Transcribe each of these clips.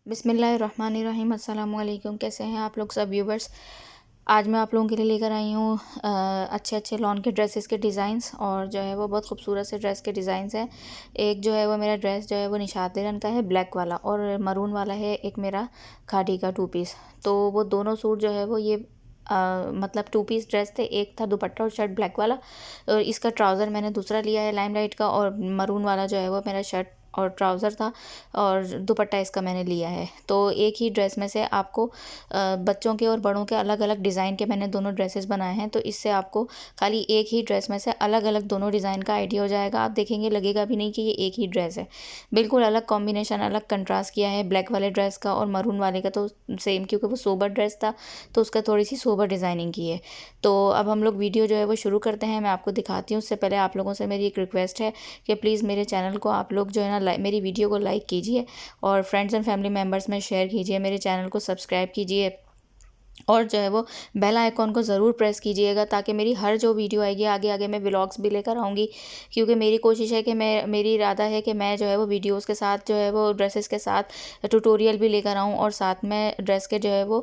बिस्मिल्लाहिर्रहमानिर्रहीम। अस्सलाम वालेकुम। कैसे हैं आप लोग सब व्यूवर्स। आज मैं आप लोगों के लिए लेकर आई हूँ अच्छे अच्छे लॉन के ड्रेसेस के डिज़ाइंस, और जो है वो बहुत खूबसूरत से ड्रेस के डिज़ाइंस हैं। एक जो है वो मेरा ड्रेस जो है वो निशात रंग का है, ब्लैक वाला, और मरून वाला है एक मेरा खादी का 2 पीस। तो वो दोनों सूट जो है वो ये मतलब 2 पीस ड्रेस थे। एक था दुपट्टा और शर्ट ब्लैक वाला, और इसका ट्राउज़र मैंने दूसरा लिया है लाइमलाइट का, और मरून वाला जो है वो मेरा शर्ट और ट्राउज़र था, और दुपट्टा इसका मैंने लिया है। तो एक ही ड्रेस में से आपको बच्चों के और बड़ों के अलग अलग डिज़ाइन के मैंने दोनों ड्रेसेस बनाए हैं। तो इससे आपको खाली एक ही ड्रेस में से अलग अलग दोनों डिज़ाइन का आइडिया हो जाएगा। आप देखेंगे लगेगा भी नहीं कि ये एक ही ड्रेस है। बिल्कुल अलग कॉम्बिनेशन, अलग कंट्रास्ट किया है ब्लैक वाले ड्रेस का और मरून वाले का। तो सेम, क्योंकि वो सोबर ड्रेस था तो उसका थोड़ी सी सोबर डिज़ाइनिंग की है। तो अब हम लोग वीडियो जो है वो शुरू करते हैं। मैं आपको दिखाती हूँ। उससे पहले आप लोगों से मेरी एक रिक्वेस्ट है कि प्लीज़ मेरे चैनल को आप लोग जो है ना मेरी वीडियो को लाइक कीजिए, और फ्रेंड्स एंड फैमिली मेम्बर्स में शेयर कीजिए, मेरे चैनल को सब्सक्राइब कीजिए, और जो है वो बेल आइकॉन को ज़रूर प्रेस कीजिएगा, ताकि मेरी हर जो वीडियो आएगी आगे आगे मैं व्लॉग्स भी लेकर आऊँगी। क्योंकि मेरी कोशिश है कि मेरी इरादा है कि मैं जो है वो वीडियोस के साथ जो है वो ड्रेसेस के साथ ट्यूटोरियल भी लेकर आऊँ, और साथ में ड्रेस के जो है वो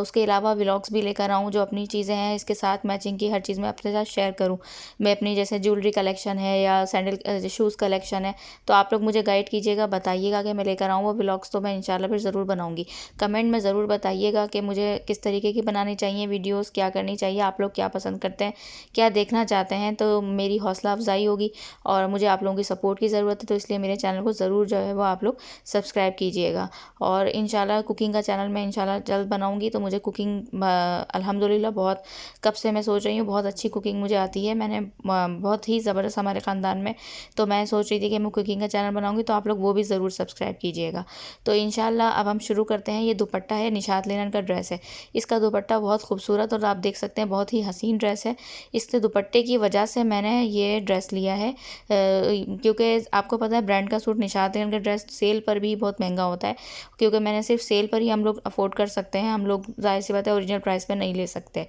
उसके अलावा व्लॉग्स भी लेकर आऊँ। जो अपनी चीज़ें हैं इसके साथ मैचिंग की हर चीज़ मैं अपने साथ शेयर करूँ। मैं अपनी जैसे ज्वेलरी कलेक्शन है या सैंडल शूज़ कलेक्शन है, तो आप लोग मुझे गाइड कीजिएगा, बताइएगा कि मैं लेकर आऊँ वो व्लॉग्स। तो मैं इंशाल्लाह फिर ज़रूर बनाऊँगी। कमेंट में ज़रूर बताइएगा कि मुझे किस तरीके की बनानी चाहिए वीडियोस, क्या करनी चाहिए, आप लोग क्या पसंद करते हैं, क्या देखना चाहते हैं। तो मेरी हौसला अफजाई होगी, और मुझे आप लोगों की सपोर्ट की ज़रूरत है। तो इसलिए मेरे चैनल को ज़रूर जो है वो आप लोग सब्सक्राइब कीजिएगा। और इंशाल्लाह कुकिंग का चैनल मैं इंशाल्लाह जल्द बनाऊँगी। तो मुझे कुकिंग अल्हम्दुलिल्लाह बहुत कब से मैं सोच रही हूँ, बहुत अच्छी कुकिंग मुझे आती है। मैंने बहुत ही ज़बरदस्त हमारे ख़ानदान में, तो मैं सोच रही थी कि मैं कुकिंग का चैनल बनाऊँगी। तो आप लोग वो भी ज़रूर सब्सक्राइब कीजिएगा। तो इंशाल्लाह अब हम शुरू करते हैं। ये दुपट्टा है, निशात लिनन का ड्रेस है। इसका दुपट्टा बहुत खूबसूरत, और आप देख सकते हैं बहुत ही हसीन ड्रेस है। इसके दुपट्टे की वजह से मैंने ये ड्रेस लिया है, क्योंकि आपको पता है ब्रांड का सूट निशात लिनन का ड्रेस सेल पर भी बहुत महंगा होता है। क्योंकि मैंने सिर्फ सेल पर ही हम लोग अफोर्ड कर सकते हैं, हम लोग ज़ाहिर सी बात है ओरिजिनल प्राइस पर नहीं ले सकते।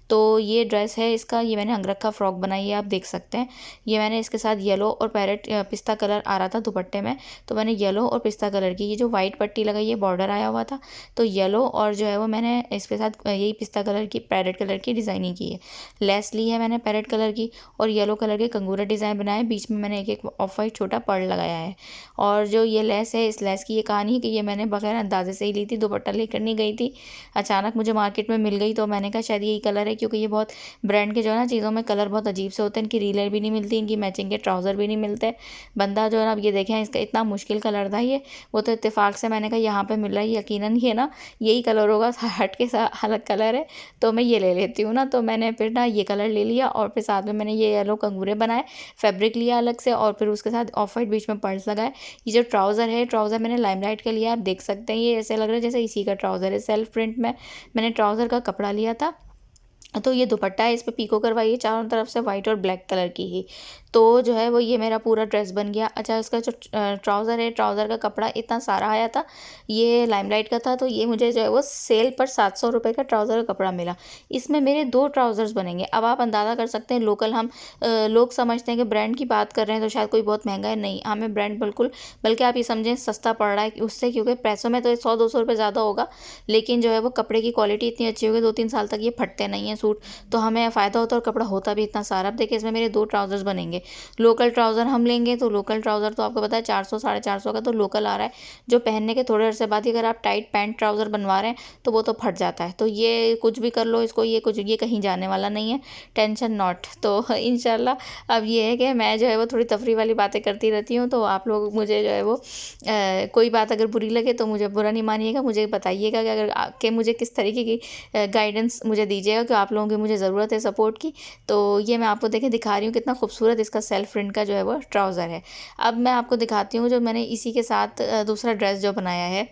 तो ये ड्रेस है इसका, ये मैंने अंगरखा फ्रॉक बनाई है, आप देख सकते हैं। ये मैंने इसके साथ येलो और पैरेट पिस्ता कलर आ रहा था दुपट्टे में, तो मैंने येलो और पिस्ता कलर की ये जो वाइट पट्टी लगाई है, बॉर्डर आया हुआ था, तो येलो और जो है वो मैंने इसके साथ यही पिस्ता कलर की पैरेट कलर की डिज़ाइनिंग की है। लेस ली है मैंने पैरेट कलर की, और येलो कलर के कंगूरा डिज़ाइन बनाए, बीच में मैंने एक एक ऑफ वाइट छोटा पर्ल लगाया है। और जो ये लेस है, इस लेस की ये कहानी है कि ये मैंने बगैर अंदाजे से ही ली थी, दुपट्टा लेकर नहीं गई थी, अचानक मुझे मार्केट में मिल गई। तो मैंने कहा शायद यही कलर है, क्योंकि ये बहुत ब्रांड के जो है ना चीज़ों में कलर बहुत अजीब से होते हैं, इनकी रीलर भी नहीं मिलती, इनकी मैचिंग के ट्राउज़र भी नहीं मिलते। बंदा जो है ना, अब ये देखें इसका इतना मुश्किल कलर था ये, वो तो इत्तेफाक से मैंने कहा यहाँ पे मिल रहा है, यकीनन ये ना यही कलर होगा, हट के अलग कलर है, तो मैं ये ले लेती हूँ ना। तो मैंने फिर ना ये कलर ले लिया, और फिर साथ में मैंने ये येलो कंगूरे बनाए, फैब्रिक लिया अलग से, और फिर उसके साथ ऑफ वाइट बीच में पर्ल्स लगाए। ये जो ट्राउज़र है, ट्राउज़र मैंने लाइमलाइट का लिया, आप देख सकते हैं। ये ऐसे लग रहा है जैसे इसी का ट्राउज़र है, सेल्फ प्रिंट में मैंने ट्राउज़र का कपड़ा लिया था। तो ये दुपट्टा है, इस पे पीको करवाई है चारों तरफ से वाइट और ब्लैक कलर की ही। तो जो है वो ये मेरा पूरा ड्रेस बन गया। अच्छा, इसका जो ट्राउज़र है, ट्राउज़र का कपड़ा इतना सारा आया था, ये लाइमलाइट का था, तो ये मुझे जो है वो सेल पर 700 रुपये का ट्राउज़र का कपड़ा मिला। इसमें मेरे 2 ट्राउज़र्स बनेंगे। अब आप अंदाज़ा कर सकते हैं, लोकल हम लोग समझते हैं कि ब्रांड की बात कर रहे हैं तो शायद कोई बहुत महंगा है, नहीं, हमें ब्रांड बिल्कुल, बल्कि आप ये समझें सस्ता पड़ रहा है उससे, क्योंकि पैसों में तो 100-200 रुपये ज़्यादा होगा, लेकिन जो है वो कपड़े की क्वालिटी इतनी अच्छी होगी, 2-3 साल तक ये फटते नहीं हैं सूट, तो हमें फ़ायदा होता है, और कपड़ा होता भी इतना सारा। अब देखिए इसमें मेरे 2 ट्राउज़र्स बनेंगे। लोकल ट्राउज़र हम लेंगे तो लोकल ट्राउज़र तो आपको पता है 400 450 का तो लोकल आ रहा है, जो पहनने के थोड़े अरसे बाद ही अगर आप टाइट पैंट ट्राउज़र बनवा रहे हैं तो वो तो फट जाता है। तो ये कुछ भी कर लो इसको, ये कहीं जाने वाला नहीं है, टेंशन नॉट। तो इंशाल्लाह अब ये है कि मैं जो है वो थोड़ी तफरी वाली बातें करती रहती हूँ, तो आप लोग मुझे जो है वो कोई बात अगर बुरी लगे तो मुझे बुरा नहीं मानिएगा, मुझे बताइएगा कि अगर कि मुझे किस तरीके की गाइडेंस मुझे दीजिएगा, कि आप लोगों की मुझे ज़रूरत है सपोर्ट की। तो ये मैं आपको देखें दिखा रही हूँ कितना खूबसूरत इसका सेल्फ प्रिंट का जो है वो ट्राउज़र है। अब मैं आपको दिखाती हूँ जो मैंने इसी के साथ दूसरा ड्रेस जो बनाया है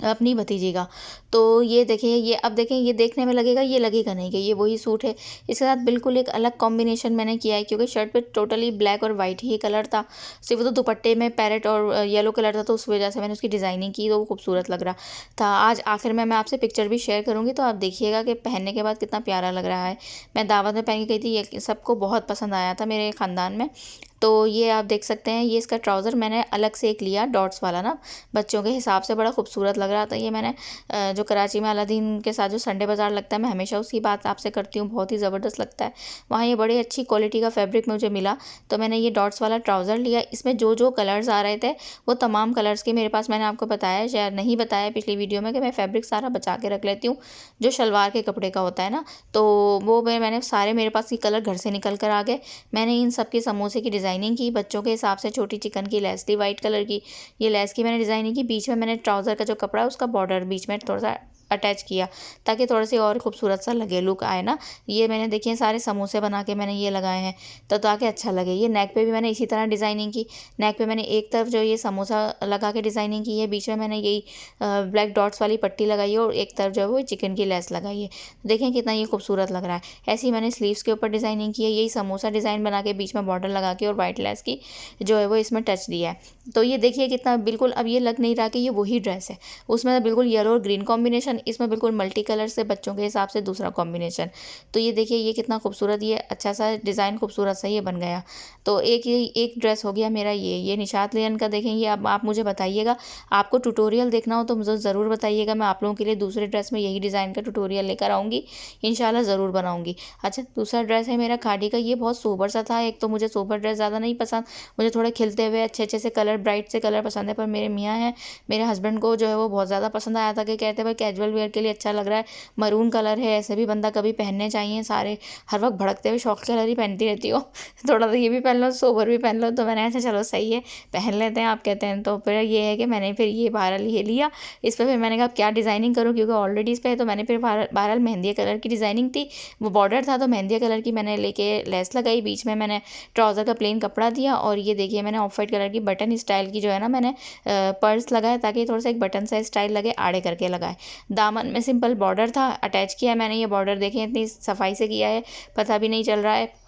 अपनी भतीजी का। तो ये देखिए, ये अब देखें, ये देखने में लगेगा, ये लगेगा नहीं कि ये वही सूट है। इसके साथ बिल्कुल एक अलग कॉम्बिनेशन मैंने किया है, क्योंकि शर्ट पे टोटली ब्लैक और वाइट ही कलर था, सिर्फ तो दुपट्टे में पैरेट और येलो कलर था, तो उस वजह से मैंने उसकी डिज़ाइनिंग की, तो वो खूबसूरत लग रहा था। आज आखिर में मैं आपसे पिक्चर भी शेयर करूँगी, तो आप देखिएगा कि पहनने के बाद कितना प्यारा लग रहा है। मैं दावत में पहन के गई थी, ये सबको बहुत पसंद आया था मेरे ख़ानदान में। तो ये आप देख सकते हैं, ये इसका ट्राउज़र मैंने अलग से एक लिया डॉट्स वाला ना, बच्चों के हिसाब से बड़ा खूबसूरत लग रहा था। ये मैंने जो कराची में अलादीन के साथ जो संडे बाज़ार लगता है, मैं हमेशा उसकी बात आपसे करती हूँ, बहुत ही ज़बरदस्त लगता है। वहाँ ये बड़ी अच्छी क्वालिटी का फैब्रिक मुझे मिला, तो मैंने ये डॉट्स वाला ट्राउज़र लिया। इसमें जो जो कलर्स आ रहे थे वो तमाम कलर्स के मेरे पास, मैंने आपको बताया शायद नहीं बताया पिछली वीडियो में कि मैं फैब्रिक सारा बचा के रख लेती हूँ जो शलवार के कपड़े का होता है ना, तो वो मैंने सारे, मेरे पास ये कलर घर से निकल कर आ गए। मैंने इन सब के समोसे की डिज़ाइनिंग की बच्चों के हिसाब से, छोटी चिकन की लेस थी वाइट कलर की, ये लेस की मैंने डिज़ाइनिंग की। बीच में मैंने ट्राउज़र का जो कपड़ा है उसका बॉर्डर बीच में थोड़ा सा अटैच किया ताकि थोड़ा सी और खूबसूरत सा लगे, लुक आए ना। ये मैंने देखिए सारे समोसे बना के मैंने ये लगाए हैं तो ताकि अच्छा लगे। ये नेक पे भी मैंने इसी तरह डिज़ाइनिंग की। नेक पे मैंने एक तरफ जो ये समोसा लगा के डिज़ाइनिंग की है, बीच में मैंने यही ब्लैक डॉट्स वाली पट्टी लगाई है और एक तरफ जो है वो चिकन की लेस लगाई है। देखें कितना ये खूबसूरत लग रहा है। ऐसे ही मैंने स्लीव्स के ऊपर डिज़ाइनिंग की है, यही समोसा डिज़ाइन बना के बीच में बॉर्डर लगा के और वाइट लेस की जो है वो इसमें टच दिया है। तो ये देखिए कितना बिल्कुल अब ये लग नहीं रहा कि ये वही ड्रेस है। उसमें बिल्कुल येलो और ग्रीन कॉम्बिनेशन, इसमें बिल्कुल मल्टी कलर से बच्चों के हिसाब से दूसरा कॉम्बिनेशन। तो ये देखिए ये कितना खूबसूरत, ये अच्छा सा डिज़ाइन खूबसूरत सा ये बन गया। तो एक ड्रेस हो गया मेरा ये निशात लियन का। देखें ये अब आप मुझे बताइएगा, आपको ट्यूटोरियल देखना हो तो मुझे ज़रूर बताइएगा, मैं आप लोगों के लिए दूसरे ड्रेस में यही डिज़ाइन का ट्यूटोरियल लेकर आऊँगी, इंशाल्लाह ज़रूर बनाऊँगी। अच्छा दूसरा ड्रेस है मेरा खादी का, ये बहुत सोबर सा था। एक तो मुझे सोबर ड्रेस ज़्यादा नहीं पसंद, मुझे थोड़े खिलते हुए अच्छे अच्छे से कलर, ब्राइट से कलर पसंद है। पर मेरे मियाँ हैं, मेरे हस्बैंड को जो है वो बहुत ज़्यादा पसंद आया था कि कहते भाई कैजुअल वेयर के लिए अच्छा लग रहा है, मरून कलर है, ऐसे भी बंदा कभी पहनने चाहिए, सारे हर वक्त भड़कते हुए शौक कलर ही पहनती रहती हो थोड़ा सा ये भी पहन लो, सोबर भी पहन लो। तो मैंने ऐसा चलो सही है पहन लेते हैं, आप कहते हैं। तो फिर ये है कि मैंने फिर ये बहरहाल ये लिया। इस पर फिर मैंने कहा क्या डिज़ाइनिंग करूँ, क्योंकि ऑलरेडी इस पर है। तो मैंने फिर बहरहाल मेहंदी कलर की डिज़ाइनिंग थी, वो बॉर्डर था तो मेहंदी कलर की मैंने लेके लेस लगाई, बीच में मैंने ट्राउज़र का प्लेन कपड़ा दिया और ये देखिए मैंने ऑफ वाइट कलर की बटन स्टाइल की जो है ना मैंने पर्स लगाए ताकि थोड़ा सा एक बटन सा स्टाइल लगे, आड़े करके लगाए। दामन में सिंपल बॉर्डर था, अटैच किया मैंने। ये बॉर्डर देखें इतनी सफाई से किया है, पता भी नहीं चल रहा है।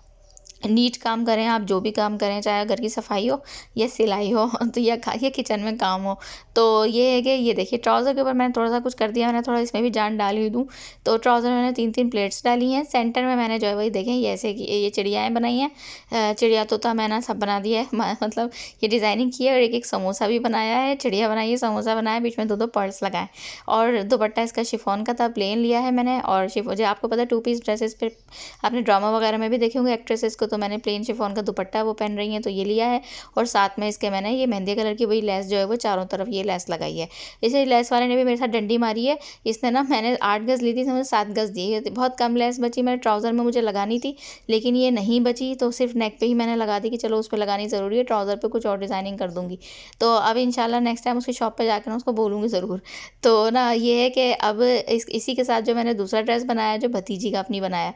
नीट काम करें आप, जो भी काम करें, चाहे घर की सफाई हो या सिलाई हो तो या किचन में काम हो। तो ये है कि ये देखिए ट्राउज़र के ऊपर मैंने थोड़ा सा कुछ कर दिया, मैंने थोड़ा इसमें भी जान डाल ही दूँ। तो ट्राउज़र में मैंने 3-3 प्लेट्स डाली हैं। सेंटर में मैंने जो है वही देखें ये ऐसे कि ये चिड़ियाएँ बनाई हैं, चिड़िया तोता मैंने सब बना दिया है मतलब ये डिज़ाइनिंग की है। और एक एक समोसा भी बनाया है, चिड़िया बनाई है, समोसा बनाया, बीच में 2-2 पर्ल्स लगाए। और दुपट्टा इसका शिफॉन का था, प्लेन लिया है मैंने। और जो आपको पता है 2 पीस ड्रेसेस पे आपने ड्रामा वगैरह में भी देखे होंगे एक्ट्रेसेस को, तो मैंने प्लेन शिफॉन का दुपट्टा वो पहन रही हैं तो ये लिया है। और साथ में इसके मैंने ये मेहंदी कलर की वही लेस जो है वो चारों तरफ ये लेस लगाई है। इसे लेस वाले ने भी मेरे साथ डंडी मारी है। इसने ना मैंने 8 गज़ ली थी, मुझे 7 गज़ दी, बहुत कम लेस बची। मेरे ट्राउज़र में मुझे लगानी थी लेकिन ये नहीं बची, तो सिर्फ नेक पे ही मैंने लगा दी कि चलो उस पर लगानी ज़रूरी है, ट्राउज़र पे कुछ और डिज़ाइनिंग कर दूँगी। तो अब इंशाल्लाह नेक्स्ट टाइम उसकी शॉप पे जाकर ना उसको बोलूँगी ज़रूर। तो ना ये है कि अब इसी के साथ जो मैंने दूसरा ड्रेस बनाया जो भतीजी का अपनी बनाया,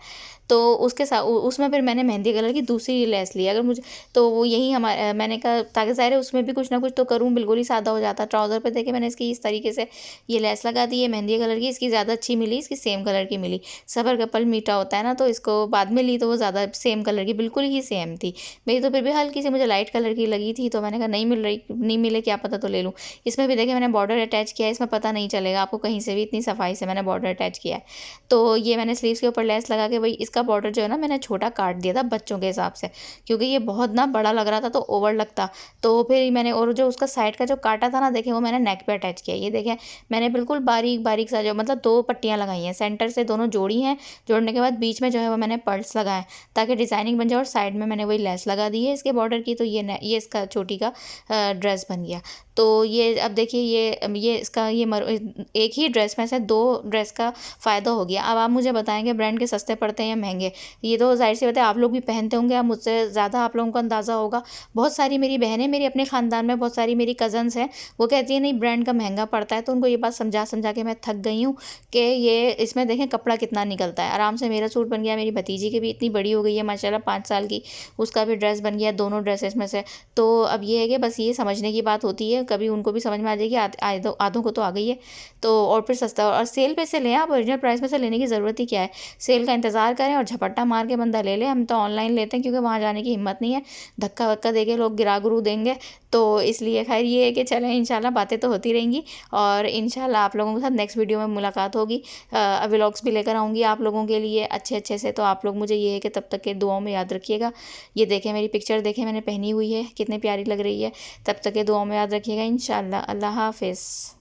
तो उसके साथ उसमें फिर मैंने मेहंदी कलर की दूसरी लेस ली। अगर मुझे तो वो यही मैंने कहा ताकि ज़ाहिर है उसमें भी कुछ ना कुछ तो करूँ, बिल्कुल ही सादा हो जाता। ट्राउज़र पे देखे मैंने इसकी इस तरीके से ये लेस लगा दी है मेहंदी कलर की, इसकी ज़्यादा अच्छी मिली, इसकी सेम कलर की मिली। सबर कपल मीठा होता है ना, तो इसको बाद में ली तो वो ज़्यादा सेम कलर की बिल्कुल ही सेम थी। मेरी तो फिर भी हल्की सी मुझे लाइट कलर की लगी थी, तो मैंने कहा नहीं मिले क्या पता तो ले लूँ। इसमें भी देखे मैंने बॉर्डर अटैच किया है, इसमें पता नहीं चलेगा आपको कहीं से भी, इतनी सफाई से मैंने बॉर्डर अटैच किया है। तो ये मैंने स्लीव्स के ऊपर लेस लगा के वही इसका बॉर्डर जो है ना मैंने छोटा काट दिया था बच्चों के हिसाब से, क्योंकि ये बहुत ना बड़ा लग रहा था तो ओवर लगता। तो फिर मैंने और जो उसका साइड का जो काटा था ना देखें वो मैंने नेक पे अटैच किया। ये देखें मैंने बिल्कुल बारीक बारीक सा जो मतलब 2 पट्टियाँ लगाई हैं, सेंटर से दोनों जोड़ी हैं, जोड़ने के बाद बीच में जो है वो मैंने पर्ल्स लगाए ताकि डिज़ाइनिंग बन जाए। और साइड में मैंने वही लेस लगा दी है इसके बॉर्डर की। तो ये इसका चोटी का ड्रेस बन गया। तो ये अब देखिए ये इसका एक ही ड्रेस में से 2 ड्रेस का फ़ायदा हो गया। अब आप मुझे बताएंगे ब्रांड के सस्ते पड़ते हैं या महंगे, ये तो जाहिर सी बात है आप लोग भी पहनते होंगे, आप मुझसे ज़्यादा आप लोगों को अंदाज़ा होगा। बहुत सारी मेरी बहनें, मेरी अपने ख़ानदान में बहुत सारी मेरी कज़न्स हैं, वो कहती हैं नहीं ब्रांड का महंगा पड़ता है। तो उनको ये बात समझा समझा के मैं थक गई हूँ कि ये इसमें देखें कपड़ा कितना निकलता है। आराम से मेरा सूट बन गया, मेरी भतीजी की भी इतनी बड़ी हो गई है माशाल्लाह 5 साल की, उसका भी ड्रेस बन गया, दोनों ड्रेसेस में से। तो अब ये है कि बस ये समझने की बात होती है, कभी उनको भी समझ में आ जाएगी, आधों को तो आ गई है। तो और फिर सस्ता और सेल पे से लें आप, ओरिजिनल प्राइस में से लेने की ज़रूरत ही क्या है। सेल का इंतज़ार करें और झपट्टा मार के बंदा ले ले। हम तो ऑनलाइन लेते हैं क्योंकि वहाँ जाने की हिम्मत नहीं है, धक्का वक्का दे के लोग गिरा गुरू देंगे। तो इसलिए खैर ये है कि चलें, इंशाल्लाह बातें तो होती रहेंगी और इंशाल्लाह आप लोगों के साथ नेक्स्ट वीडियो में मुलाकात होगी। व्लॉग्स भी लेकर आऊँगी आप लोगों के लिए अच्छे अच्छे से। तो आप लोग मुझे ये है कि तब तक के दुआओं में याद रखिएगा। ये देखें मेरी पिक्चर देखें मैंने पहनी हुई है, कितनी प्यारी लग रही है। तब तक के दुआओं में याद रखिएगा इंशाल्लाह। अल्लाह हाफ़िज़।